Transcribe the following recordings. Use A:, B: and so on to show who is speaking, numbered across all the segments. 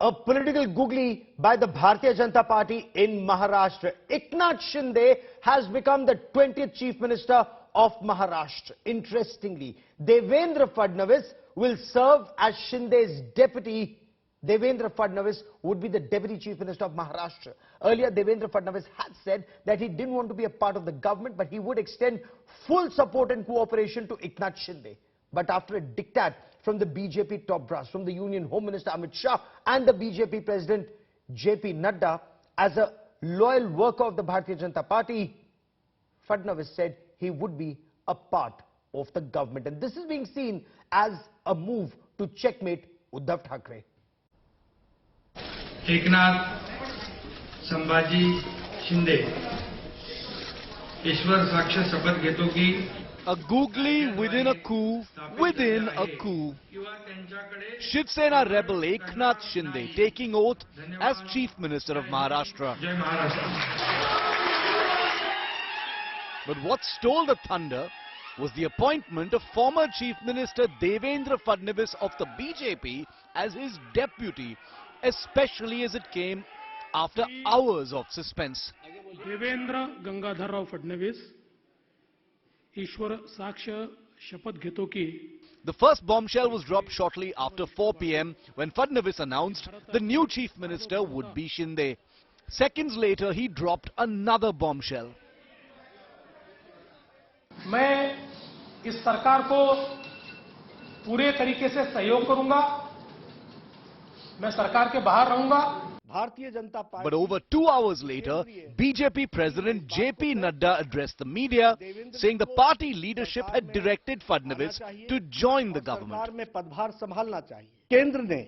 A: A political googly by the Bharatiya Janata Party in Maharashtra. Eknath Shinde has become the 20th Chief Minister of Maharashtra. Interestingly, Devendra Fadnavis will serve as Shinde's deputy. Devendra Fadnavis would be the Deputy Chief Minister of Maharashtra. Earlier, Devendra Fadnavis had said that he didn't want to be a part of the government, but he would extend full support and cooperation to Eknath Shinde. But after a diktat from the BJP top brass, from the Union Home Minister Amit Shah and the BJP President JP Nadda, as a loyal worker of the Bharatiya Janata Party, Fadnavis said he would be a part of the government. And this is being seen as a move to checkmate Uddhav Thackeray.
B: Eknath Sambhaji Shinde ईश्वर साक्ष शपथ घेतो की
C: a googly within a coup within a coup. Shiv Sena rebel Eknath Shinde taking oath as Chief Minister of Maharashtra.
B: जय Maharashtra.
C: But what stole the thunder was the appointment of former Chief Minister Devendra Fadnavis of the BJP as his deputy, especially as it came after hours of suspense.
D: Devendra Gangadharrao Fadnavis ईश्वर साक्ष शपथ घेतो की.
C: The first bombshell was dropped shortly after 4 p.m. when Fadnavis announced the new Chief Minister would be Shinde. Seconds later, he dropped another bombshell.
D: मैं इस सरकार को पूरे तरीके से सहयोग करूंगा. मैं सरकार के बाहर रहूंगा.
C: But over 2 hours later, BJP President JP Nadda addressed the media, saying the party leadership had directed Fadnavis to join the government.
E: केंद्र ने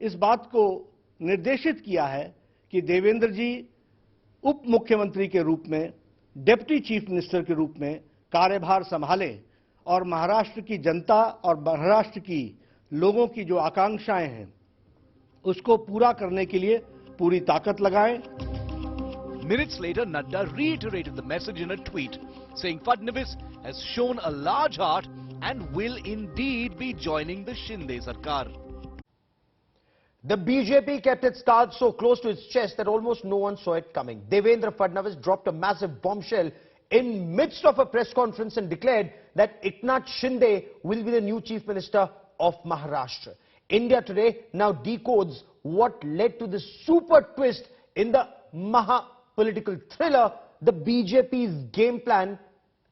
E: इस बात को निर्देशित किया है कि देवेंद्र जी उप मुख्यमंत्री के रूप में, डिप्टी चीफ मिनिस्टर के रूप में कार्यभार संभालें और महाराष्ट्र की जनता और महाराष्ट्र की लोगों की जो आकांक्षाएं हैं उसको पूरा करने के लिए पूरी ताकत लगाएं.
C: Minutes later, Nadda reiterated the message in a tweet, saying Fadnavis has shown a large heart and will indeed be joining the Shinde Sarkar.
A: The BJP kept its cards so close to its chest that almost no one saw it coming. Devendra Fadnavis dropped a massive bombshell in midst of a press conference and declared that Eknath Shinde will be the new Chief Minister of Maharashtra. India Today now decodes what led to this super twist in the Maha political thriller, the BJP's game plan,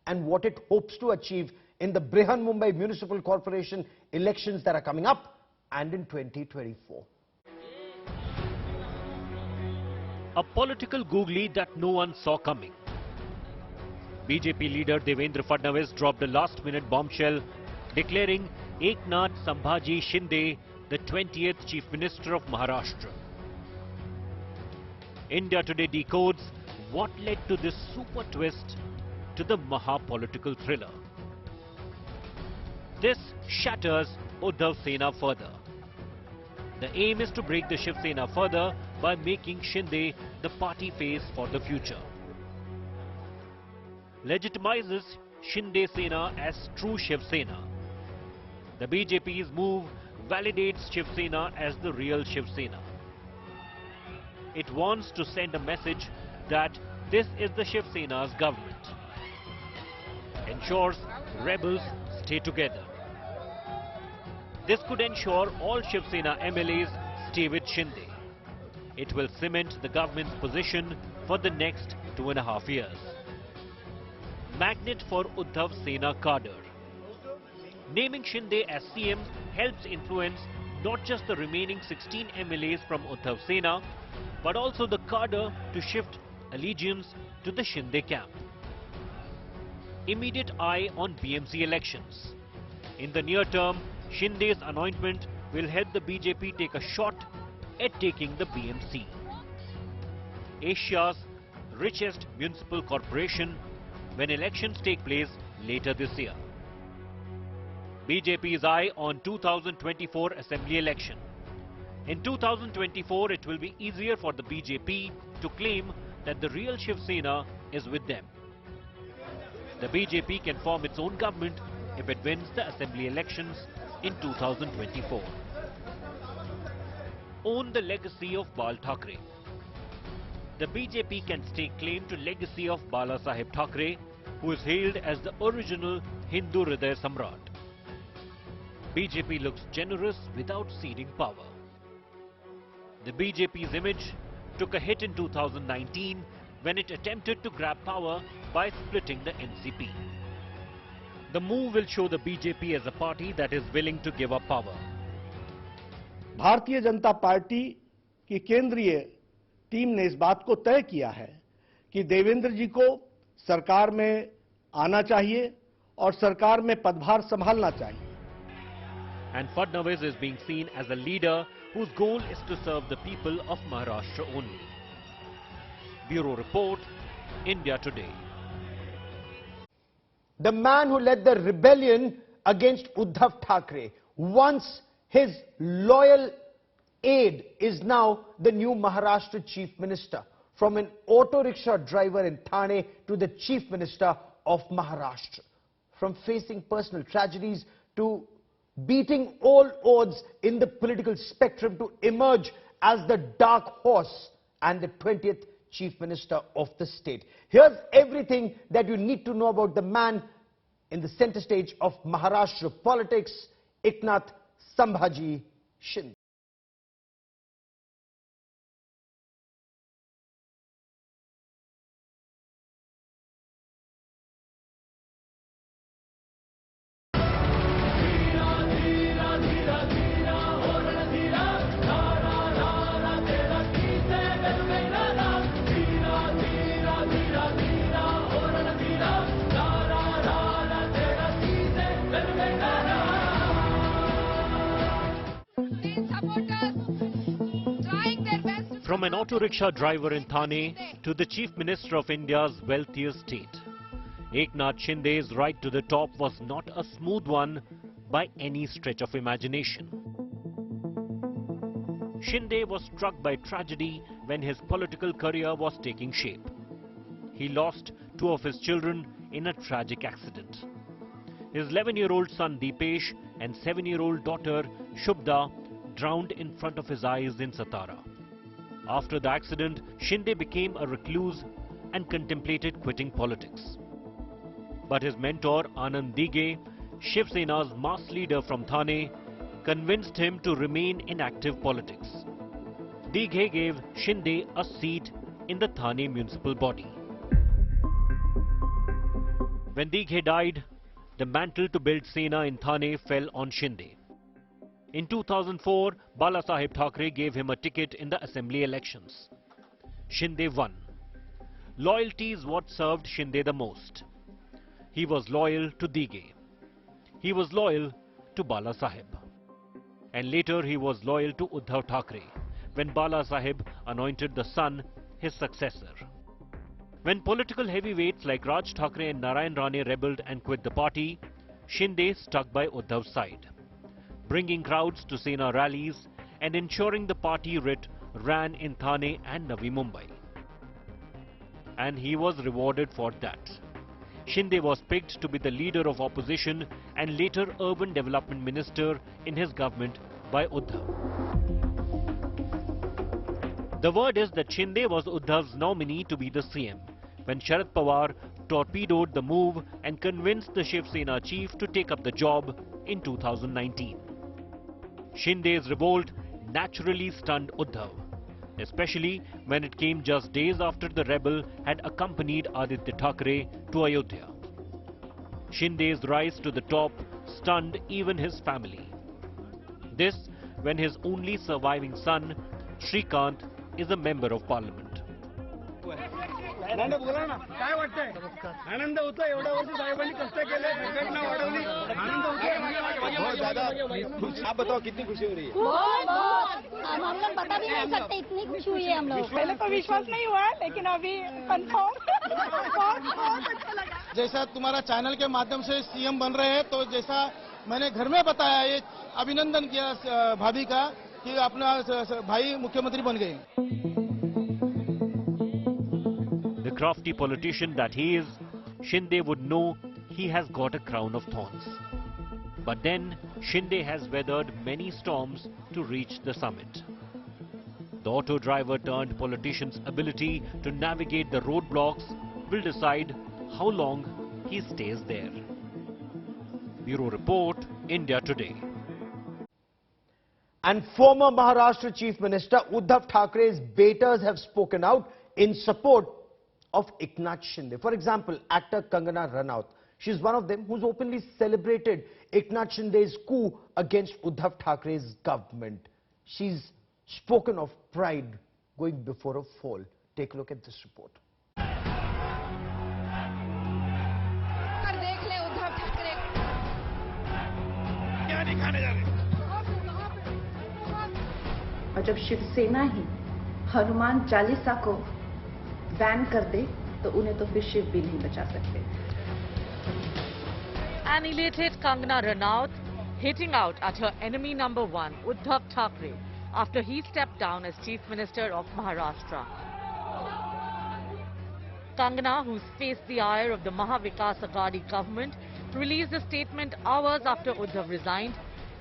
A: and what it hopes to achieve in the Brihan Mumbai Municipal Corporation elections that are coming up and in 2024.
F: A political googly that no one saw coming. BJP leader Devendra Fadnavis dropped a last-minute bombshell declaring Eknath Sambhaji Shinde the 20th Chief Minister of Maharashtra. India Today decodes what led to this super twist to the Maha political thriller. This shatters Uddhav Sena further. The aim is to break the Shiv Sena further by making Shinde the party face for the future. Legitimizes Shinde Sena as true Shiv Sena. The BJP's move validates Shiv Sena as the real Shiv Sena. It wants to send a message that this is the Shiv Sena's government. Ensures rebels stay together. This could ensure all Shiv Sena MLAs stay with Shinde. It will cement the government's position for the next 2.5 years. Magnet for Uddhav Sena cadre. Naming Shinde as CM helps influence not just the remaining 16 MLAs from Uddhav Sena, but also the cadre to shift allegiance to the Shinde camp. Immediate eye on BMC elections. In the near term, Shinde's anointment will help the BJP take a shot at taking the BMC. Asia's richest municipal corporation when elections take place later this year. BJP's eye on 2024 Assembly election. In 2024, it will be easier for the BJP to claim that the real Shiv Sena is with them. The BJP can form its own government if it wins the Assembly elections in 2024. own the legacy of Bal Thackeray. The BJP can stake claim to legacy of Bala Saheb Thackeray, who is hailed as the original Hindu Hriday Samrat. BJP looks generous without ceding power. The BJP's image took a hit in 2019 when it attempted to grab power by splitting the NCP. The move will show the BJP as a party that is willing to give up power.
E: Bharatiya Janata party की केंद्रीय team ने इस बात को तय किया है कि देवेंद्र जी को सरकार में आना चाहिए और सरकार में पदभार संभालना चाहिए.
F: And Fadnavis is being seen as a leader whose goal is to serve the people of Maharashtra only. Bureau Report, India Today.
A: The man who led the rebellion against Uddhav Thackeray, once his loyal aide, is now the new Maharashtra Chief Minister. From an auto rickshaw driver in Thane to the Chief Minister of Maharashtra. From facing personal tragedies to beating all odds in the political spectrum to emerge as the dark horse and the 20th Chief Minister of the state. Here's everything that you need to know about the man in the center stage of Maharashtra politics, Eknath Shinde.
F: From an auto rickshaw driver in Thane to the Chief Minister of India's wealthiest state, Eknath Shinde's ride to the top was not a smooth one by any stretch of imagination. Shinde was struck by tragedy when his political career was taking shape. He lost two of his children in a tragic accident. His 11-year-old son Deepesh and 7-year-old daughter Shubda drowned in front of his eyes in Satara. After the accident, Shinde became a recluse and contemplated quitting politics. But his mentor Anand Dighe, Shiv Sena's mass leader from Thane, convinced him to remain in active politics. Dighe gave Shinde a seat in the Thane municipal body. When Dighe died, the mantle to build Sena in Thane fell on Shinde. In 2004, Bala Saheb Thackeray gave him a ticket in the assembly elections. Shinde won. Loyalty is what served Shinde the most. He was loyal to Dighe. He was loyal to Bala Saheb. And later he was loyal to Uddhav Thackeray when Bala Saheb anointed the son his successor. When political heavyweights like Raj Thackeray and Narayan Rane rebelled and quit the party, Shinde stuck by Uddhav's side, bringing crowds to Sena rallies and ensuring the party writ ran in Thane and Navi Mumbai. And he was rewarded for that. Shinde was picked to be the leader of opposition and later urban development minister in his government by Uddhav. The word is that Shinde was Uddhav's nominee to be the CM when Sharad Pawar torpedoed the move and convinced the Shiv Sena chief to take up the job in 2019. Shinde's revolt naturally stunned Uddhav, especially when it came just days after the rebel had accompanied Aditya Thackeray to Ayodhya. Shinde's rise to the top stunned even his family. This when his only surviving son, Shrikant, is a member of parliament.
G: आनंद होता एवढ्या वर्षी साहेबांनी कष्ट केले दुर्घटना वाढवली आनंद होता बहुत ज्यादा आप बताओ कितनी खुशी हो रही है
H: बहुत हम लोग बता भी नहीं सकते इतनी खुशी हुई है हम लोग पहले तो विश्वास नहीं हुआ लेकिन अभी कंफर्म बहुत अच्छा लगा
G: जैसा तुम्हारा चैनल के माध्यम से सीएम बन रहे हैं तो जैसा मैंने घर में बताया ये अभिनंदन किया भाभी का कि अपना भाई मुख्यमंत्री बन गए.
F: The crafty politician that he is, Shinde would know he has got a crown of thorns. But then, Shinde has weathered many storms to reach the summit. The auto driver turned politician's ability to navigate the roadblocks will decide how long he stays there. Bureau Report, India Today.
A: And former Maharashtra Chief Minister Uddhav Thackeray's betas have spoken out in support of Eknath Shinde. For example, actor Kangana Ranaut. She's one of them who's openly celebrated Eknath Shinde's coup against Uddhav Thackeray's government. She's spoken of pride going before a fall. Take a look at this report.
I: और जब शिवसेना ही हनुमान चालीसा को ban कर दे तो उन्हें तो फिर शिव भी नहीं बचा सकते.
J: An elated Kangana Ranaut hitting out at her enemy number one, Uddhav Thackeray, after he stepped down as Chief Minister of Maharashtra. Kangana, who's faced the ire of the Maha Vikas Aghadi government, released a statement hours after Uddhav resigned,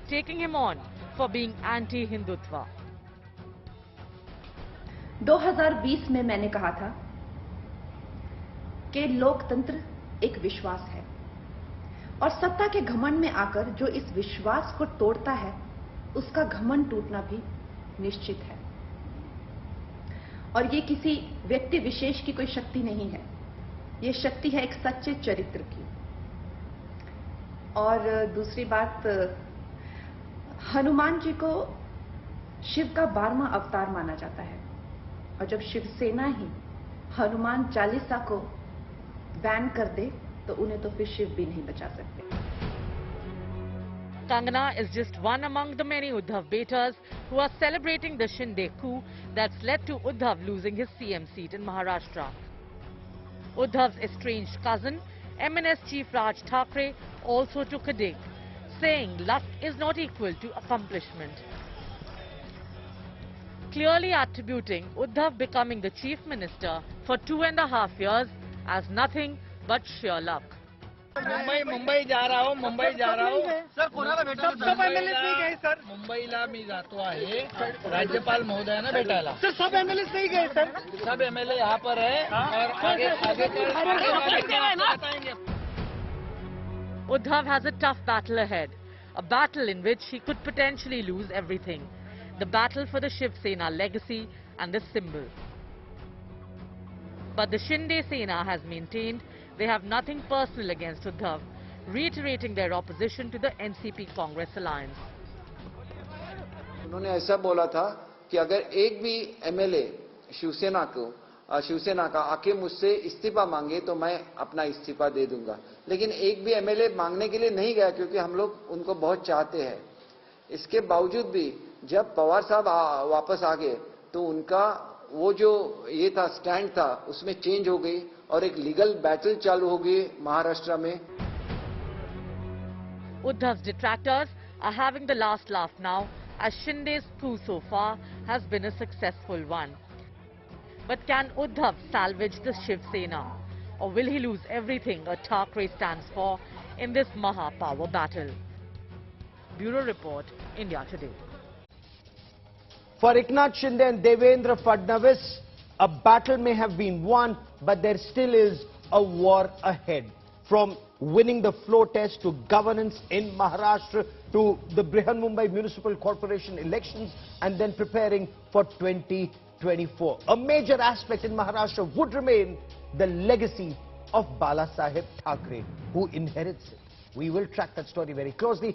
J: taking him on for being anti-Hindutva.
I: 2020 में मैंने कहा था कि लोकतंत्र एक विश्वास है और सत्ता के घमंड में आकर जो इस विश्वास को तोड़ता है उसका घमंड टूटना भी निश्चित है. और ये किसी व्यक्ति विशेष की कोई शक्ति नहीं है, ये शक्ति है एक सच्चे चरित्र की. और दूसरी बात, हनुमान जी को शिव का 12वां अवतार माना जाता है और जब शिवसेना ही हनुमान चालीसा को बैन कर दे तो उन्हें तो फिर शिव भी नहीं बचा सकते.
J: Kangana is just one among the many Uddhav betas who are celebrating the Shinde coup that's led to Uddhav losing his CM seat in Maharashtra. Uddhav's estranged cousin, MNS Chief Raj Thackeray, also took a dig, saying luck is not equal to accomplishment. Clearly attributing Uddhav becoming the Chief Minister for 2.5 years as nothing but sheer luck.
K: Mumbai जा रहा हूँ sir. कोणाला भेटायला सब MLA नाही गए sir. मुंबईला मी जातो आहे राज्यपाल महोदयांना भेटायला. सर सब एमएलए नहीं गए सर. सब एमएलए यहाँ पर है और आगे बताएंगे.
J: Uddhav has a tough battle ahead, a battle in which he could potentially lose everything. The battle for the Shiv Sena legacy and the symbol. But the Shinde Sena has maintained they have nothing personal against Uddhav, reiterating their opposition to the NCP Congress alliance.
L: उन्होंने ऐसा बोला था कि अगर एक भी MLA Shiv Sena का आके मुझसे इस्तीफा मांगे तो मैं अपना इस्तीफा दे दूंगा. लेकिन एक भी एमएलए मांगने के लिए नहीं गया क्योंकि हम लोग उनको बहुत चाहते हैं. इसके बावजूद भी जब पवार साहब वापस आ गए तो उनका वो जो ये था स्टैंड था उसमें चेंज हो गई और एक लीगल बैटल चालू हो गई महाराष्ट्र में.
J: Uddhav's detractors are having the last laugh now as Shinde's coup so far has been a successful one. But can Uddhav salvage the Shiv Sena or will he lose everything a Thackeray stands for in this Maha power battle? Bureau Report, India Today.
A: For Eknath Shinde and Devendra Fadnavis, a battle may have been won, but there still is a war ahead. From winning the floor test to governance in Maharashtra to the Mumbai Municipal Corporation elections and then preparing for 2024. A major aspect in Maharashtra would remain the legacy of Balasaheb Thackeray, who inherits it. We will track that story very closely.